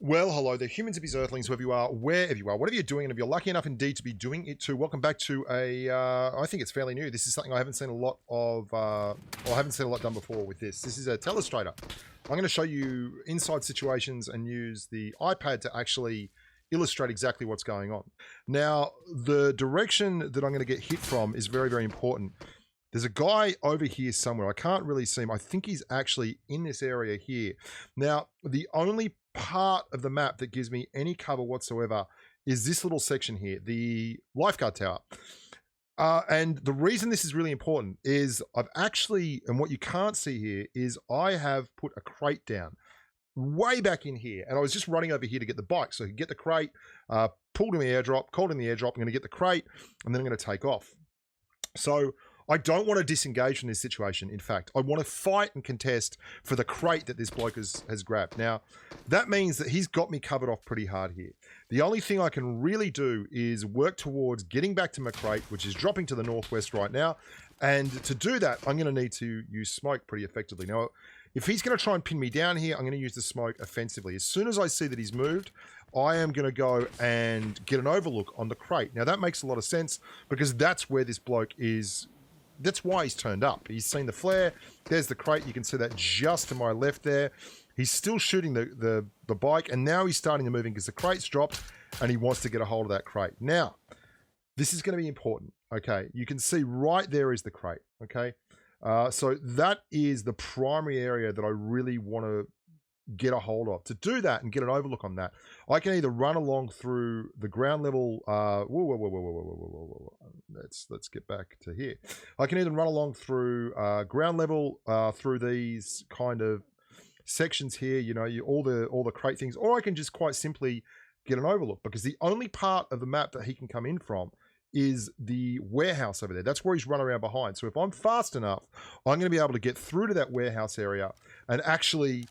Well, hello there, humans, hippies, earthlings, whoever you are, wherever you are, whatever you're doing, and if you're lucky enough indeed to be doing it too, welcome back to I think it's fairly new. This is something I haven't seen a lot of, I haven't seen a lot done before with this. This is a Telestrator. I'm going to show you inside situations and use the iPad to actually illustrate exactly what's going on. Now, the direction that I'm going to get hit from is very, very important. There's a guy over here somewhere. I can't really see him. I think he's actually in this area here. Now, the only part of the map that gives me any cover whatsoever is this little section here, the lifeguard tower. And the reason this is really important is I've actually, and what you can't see here is I have put a crate down way back in here. And I was just running over here to get the bike. So I could get the crate, pulled in the airdrop, called in the airdrop. I'm going to get the crate and then I'm going to take off. So I don't want to disengage from this situation. In fact, I want to fight and contest for the crate that this bloke has grabbed. Now, that means that he's got me covered off pretty hard here. The only thing I can really do is work towards getting back to my crate, which is dropping to the northwest right now. And to do that, I'm going to need to use smoke pretty effectively. Now, if he's going to try and pin me down here, I'm going to use the smoke offensively. As soon as I see that he's moved, I am going to go and get an overlook on the crate. Now, that makes a lot of sense because that's where this bloke is. That's why he's turned up. He's seen the flare. There's the crate. You can see that just to my left there. He's still shooting the bike, and now he's starting to move in because the crate's dropped, and he wants to get a hold of that crate. Now, this is going to be important, okay? You can see right there is the crate, okay? So that is the primary area that I really want to get a hold of. To do that and get an overlook on that, I can either run along through the ground level. Let's get back to here. I can either run along through ground level through these kind of sections here. You know, all the crate things, or I can just quite simply get an overlook because the only part of the map that he can come in from is the warehouse over there. That's where he's run around behind. So if I'm fast enough, I'm going to be able to get through to that warehouse area and actually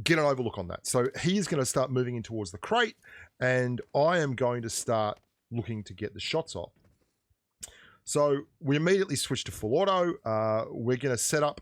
get an overlook on that. So he's going to start moving in towards the crate, and I am going to start looking to get the shots off. So we immediately switch to full auto. We're going to set up.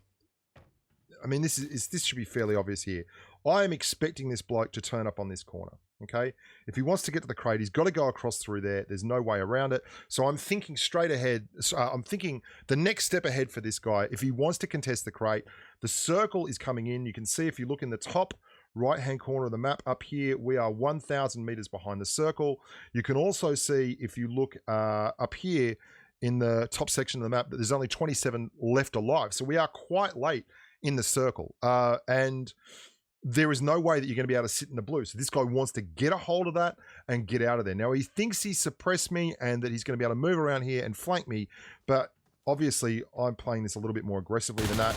I mean, this should be fairly obvious here. I am expecting this bloke to turn up on this corner. Okay, if he wants to get to the crate, he's got to go across through there. There's no way around it. So I'm thinking straight ahead. So I'm thinking the next step ahead for this guy. If he wants to contest the crate, the circle is coming in. You can see if you look in the top right-hand corner of the map up here, we are 1,000 meters behind the circle. You can also see if you look up here in the top section of the map that there's only 27 left alive. So we are quite late in the circle. And there is no way that you're going to be able to sit in the blue. So this guy wants to get a hold of that and get out of there. Now, he thinks he's suppressed me and that he's going to be able to move around here and flank me. But obviously, I'm playing this a little bit more aggressively than that.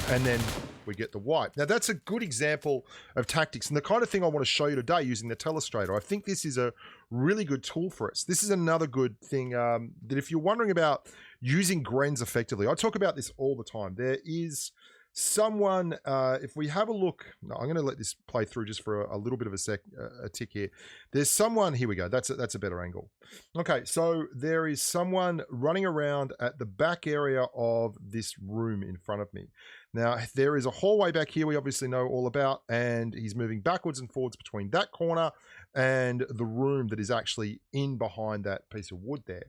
And then we get the wipe. Now, that's a good example of tactics and the kind of thing I want to show you today using the Telestrator. I think this is a really good tool for us. This is another good thing that if you're wondering about using Grens effectively, I talk about this all the time. There is someone, if we have a look, no, I'm going to let this play through just for a little bit of a tick here. There's someone, here we go, that's a better angle. Okay, so there is someone running around at the back area of this room in front of me. Now, there is a hallway back here we obviously know all about, and he's moving backwards and forwards between that corner and the room that is actually in behind that piece of wood there.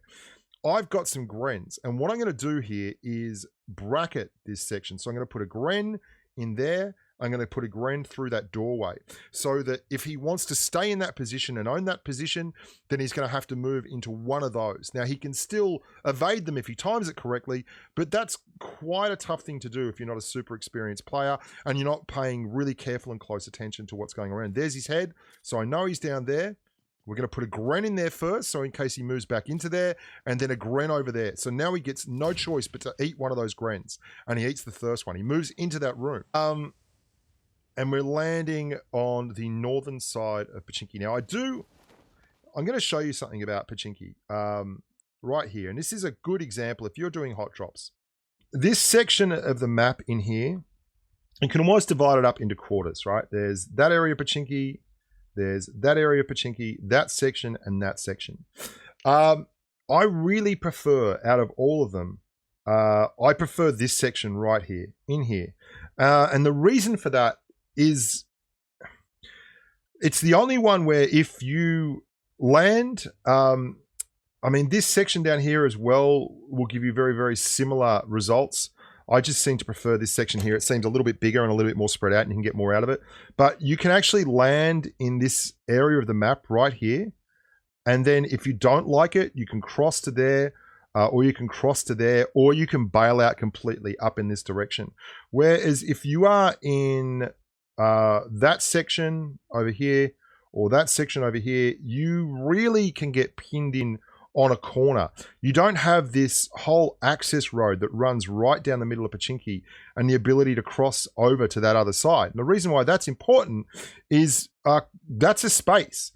I've got some Grens, and what I'm going to do here is bracket this section. So I'm going to put a Gren in there. I'm going to put a Gren through that doorway so that if he wants to stay in that position and own that position, then he's going to have to move into one of those. Now, he can still evade them if he times it correctly, but that's quite a tough thing to do if you're not a super experienced player and you're not paying really careful and close attention to what's going around. There's his head, so I know he's down there. We're going to put a Gren in there first, so in case he moves back into there, and then a Gren over there. So now he gets no choice but to eat one of those Grens, and he eats the first one. He moves into that room. And we're landing on the northern side of Pochinki. Now, I'm going to show you something about Pochinki right here, and this is a good example if you're doing hot drops. This section of the map in here, you can almost divide it up into quarters, right? There's that area of Pochinki, there's that area of Pochinki, that section, and that section. I really prefer, out of all of them, I prefer this section right here, in here. And the reason for that is it's the only one where if you land, I mean, this section down here as well will give you very, very similar results. I just seem to prefer this section here. It seems a little bit bigger and a little bit more spread out, and you can get more out of it. But you can actually land in this area of the map right here. And then if you don't like it, you can cross to there, or you can cross to there, or you can bail out completely up in this direction. Whereas if you are in that section over here, or that section over here, you really can get pinned in on a corner. You don't have this whole access road that runs right down the middle of Pochinki and the ability to cross over to that other side. And the reason why that's important is that's a space.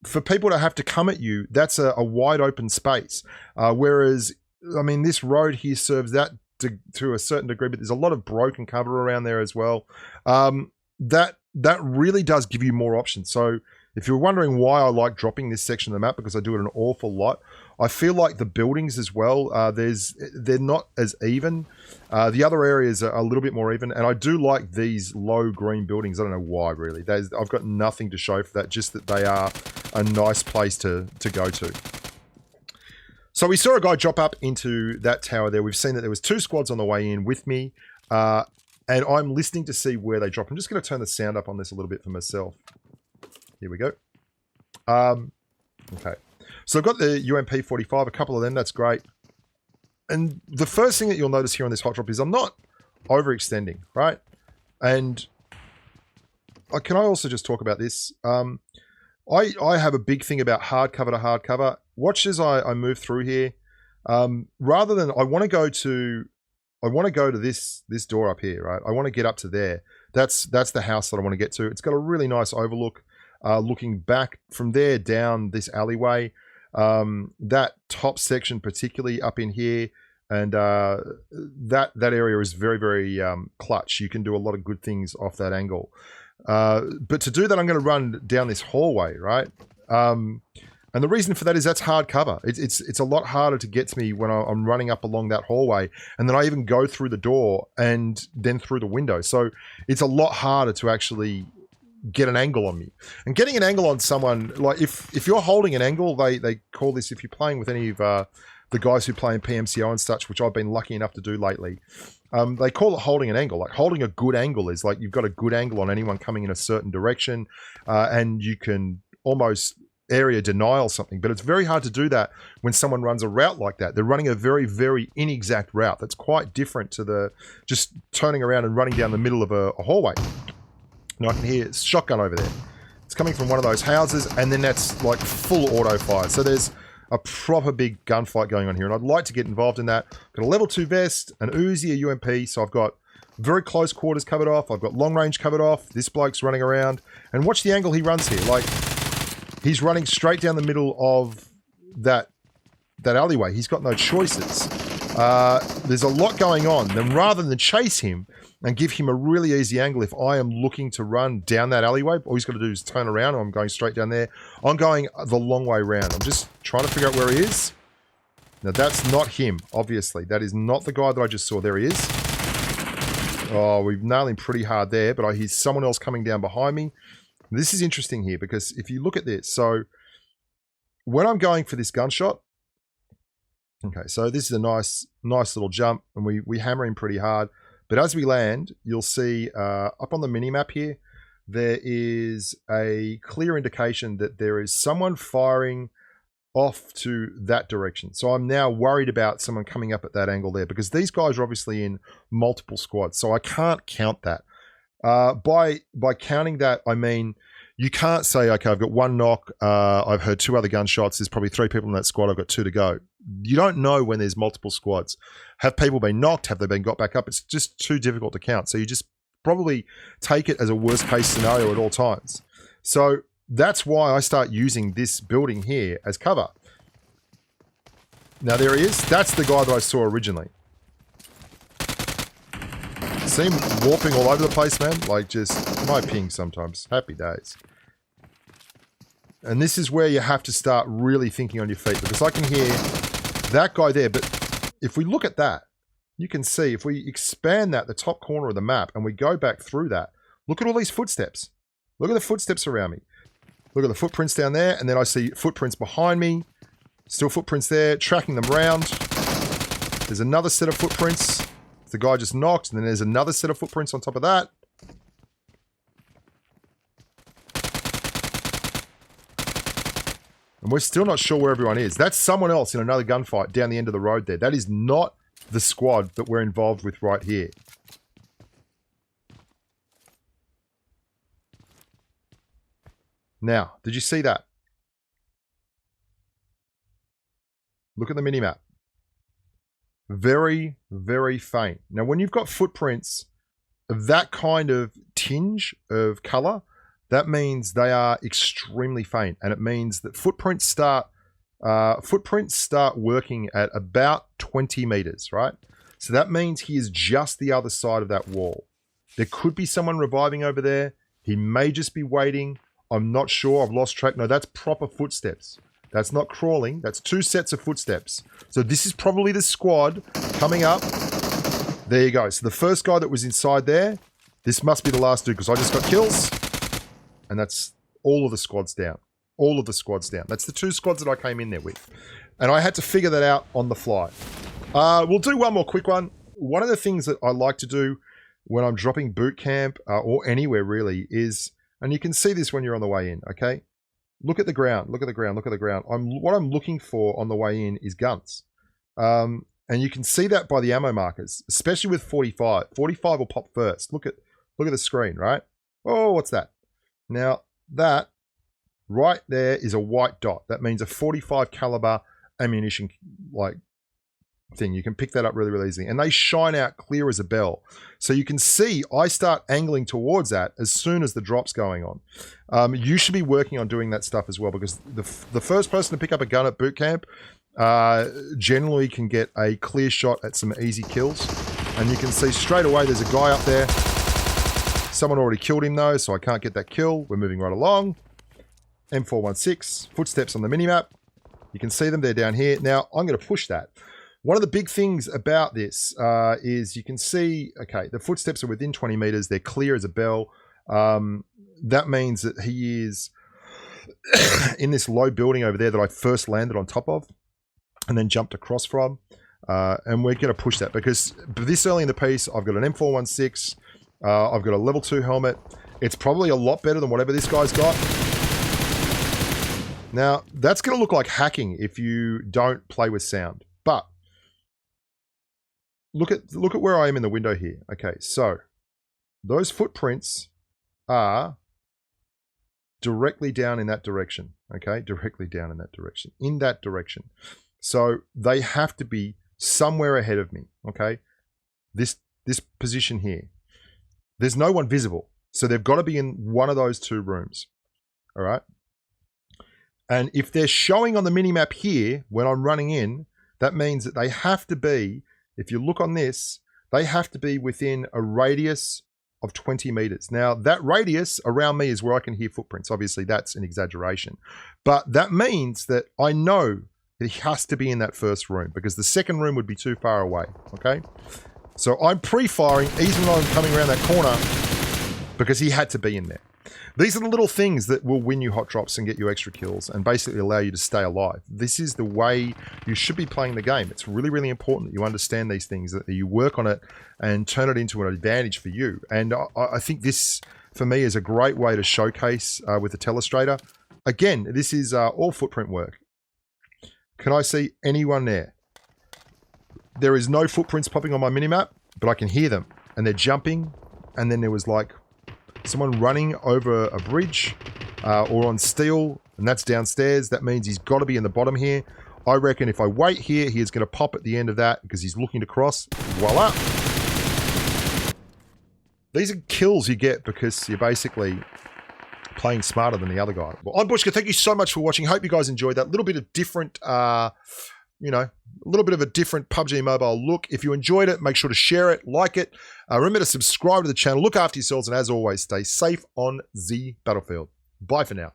For people to have to come at you, that's a wide open space. Whereas, I mean, this road here serves that to a certain degree, but there's a lot of broken cover around there as well. That really does give you more options. So if you're wondering why I like dropping this section of the map, because I do it an awful lot, I feel like the buildings as well, they're not as even. The other areas are a little bit more even, and I do like these low green buildings. I don't know why, really. I've got nothing to show for that, just that they are a nice place to go to. So we saw a guy drop up into that tower there. We've seen that there was 2 squads on the way in with me, and I'm listening to see where they drop. I'm just going to turn the sound up on this a little bit for myself. Here we go. Okay. So I've got the UMP-45, a couple of them. That's great. And the first thing that you'll notice here on this hot drop is I'm not overextending, right? And can I also just talk about this? I have a big thing about hardcover to hardcover. Watch as I move through here. Rather than I want to go to this door up here, right? I want to get up to there. That's the house that I want to get to. It's got a really nice overlook. Looking back from there down this alleyway, that top section particularly up in here, and that area is very, very clutch. You can do a lot of good things off that angle. But to do that, I'm going to run down this hallway, right? And the reason for that is that's hard cover. It's a lot harder to get to me when I'm running up along that hallway, and then I even go through the door and then through the window. So it's a lot harder to actually get an angle on me. And getting an angle on someone, like if you're holding an angle, they call this, if you're playing with any of the guys who play in PMCO and such, which I've been lucky enough to do lately, they call it holding an angle. Like holding a good angle is like you've got a good angle on anyone coming in a certain direction, and you can almost area denial something. But it's very hard to do that when someone runs a route like that. They're running a very, very inexact route. That's quite different to the just turning around and running down the middle of a hallway. Now I can hear it's shotgun over there. It's coming from one of those houses, and then that's like full auto fire. So there's a proper big gunfight going on here, and I'd like to get involved in that. I've got a level 2 vest, an Uzi, a UMP, so I've got very close quarters covered off. I've got long range covered off. This bloke's running around, and watch the angle he runs here. Like he's running straight down the middle of that alleyway. He's got no choices. There's a lot going on. Then rather than chase him and give him a really easy angle, if I am looking to run down that alleyway, all he's got to do is turn around, and I'm going straight down there. I'm going the long way round. I'm just trying to figure out where he is. Now that's not him, obviously. That is not the guy that I just saw. There he is. Oh, we've nailed him pretty hard there, but I hear someone else coming down behind me. This is interesting here, because if you look at this, so when I'm going for this gunshot, okay, so this is a nice little jump, and we hammer him pretty hard. But as we land, you'll see up on the mini-map here, there is a clear indication that there is someone firing off to that direction. So I'm now worried about someone coming up at that angle there, because these guys are obviously in multiple squads, so I can't count that. By counting that, I mean, you can't say, okay, I've got 1 knock, I've heard 2 other gunshots, there's probably 3 people in that squad, I've got 2 to go. You don't know when there's multiple squads. Have people been knocked? Have they been got back up? It's just too difficult to count. So you just probably take it as a worst case scenario at all times. So that's why I start using this building here as cover. Now there he is. That's the guy that I saw originally. See him warping all over the place, man? Like just my ping sometimes. Happy days. And this is where you have to start really thinking on your feet, because I can hear that guy there, but if we look at that, you can see if we expand that, the top corner of the map, and we go back through that, look at all these footsteps. Look at the footsteps around me. Look at the footprints down there, and then I see footprints behind me. Still footprints there, tracking them round. There's another set of footprints. The guy just knocked, and then there's another set of footprints on top of that. And we're still not sure where everyone is. That's someone else in another gunfight down the end of the road there. That is not the squad that we're involved with right here. Now, did you see that? Look at the minimap. Very, very faint. Now, when you've got footprints of that kind of tinge of color, that means they are extremely faint, and it means that footprints start working at about 20 meters, right? So that means he is just the other side of that wall. There could be someone reviving over there. He may just be waiting. I'm not sure. I've lost track. No, that's proper footsteps. That's not crawling. That's 2 sets of footsteps. So this is probably the squad coming up. There you go. So the first guy that was inside there, this must be the last dude because I just got kills. And that's all of the squads down. All of the squads down. That's the 2 squads that I came in there with. And I had to figure that out on the fly. We'll do one more quick one. One of the things that I like to do when I'm dropping boot camp or anywhere really is, and you can see this when you're on the way in, okay? Look at the ground, look at the ground, look at the ground. What I'm looking for on the way in is guns. And you can see that by the ammo markers, especially with 45. 45 will pop first. Look at the screen, right? Oh, what's that? Now, that right there is a white dot. That means a 45 caliber ammunition like thing. You can pick that up really, really easily. And they shine out clear as a bell. So you can see I start angling towards that as soon as the drop's going on. You should be working on doing that stuff as well, because the first person to pick up a gun at boot camp generally can get a clear shot at some easy kills. And you can see straight away there's a guy up there. Someone already killed him though, so I can't get that kill. We're moving right along. M416, footsteps on the minimap. You can see them, they're down here. Now, I'm going to push that. One of the big things about this is you can see, okay, the footsteps are within 20 meters. They're clear as a bell. That means that he is in this low building over there that I first landed on top of and then jumped across from. And we're going to push that because this early in the piece, I've got an M416. I've got a level 2 helmet. It's probably a lot better than whatever this guy's got. Now, that's going to look like hacking if you don't play with sound. But look at where I am in the window here. Okay, so those footprints are directly down in that direction. Okay, directly down in that direction. In that direction. So they have to be somewhere ahead of me. Okay, this position here. There's no one visible. So they've got to be in one of those 2 rooms. All right. And if they're showing on the minimap here, when I'm running in, that means that they have to be, if you look on this, they have to be within a radius of 20 meters. Now, that radius around me is where I can hear footprints. Obviously, that's an exaggeration. But that means that I know that he has to be in that first room because the second room would be too far away, okay? So I'm pre-firing even though I'm coming around that corner because he had to be in there. These are the little things that will win you hot drops and get you extra kills and basically allow you to stay alive. This is the way you should be playing the game. It's really, really important that you understand these things, that you work on it and turn it into an advantage for you. And I think this, for me, is a great way to showcase with the Telestrator. Again, this is all footprint work. Can I see anyone there? There is no footprints popping on my minimap, but I can hear them. And they're jumping. And then there was like someone running over a bridge or on steel, and that's downstairs. That means he's got to be in the bottom here. I reckon if I wait here, he is going to pop at the end of that because he's looking to cross. Voila. These are kills you get because you're basically playing smarter than the other guy. Well, I'm Bushka. Thank you so much for watching. Hope you guys enjoyed that. Little bit of different, you know, a little bit of a different PUBG Mobile look. If you enjoyed it, make sure to share it, like it. Remember to subscribe to the channel. Look after yourselves, and as always, stay safe on the battlefield. Bye for now.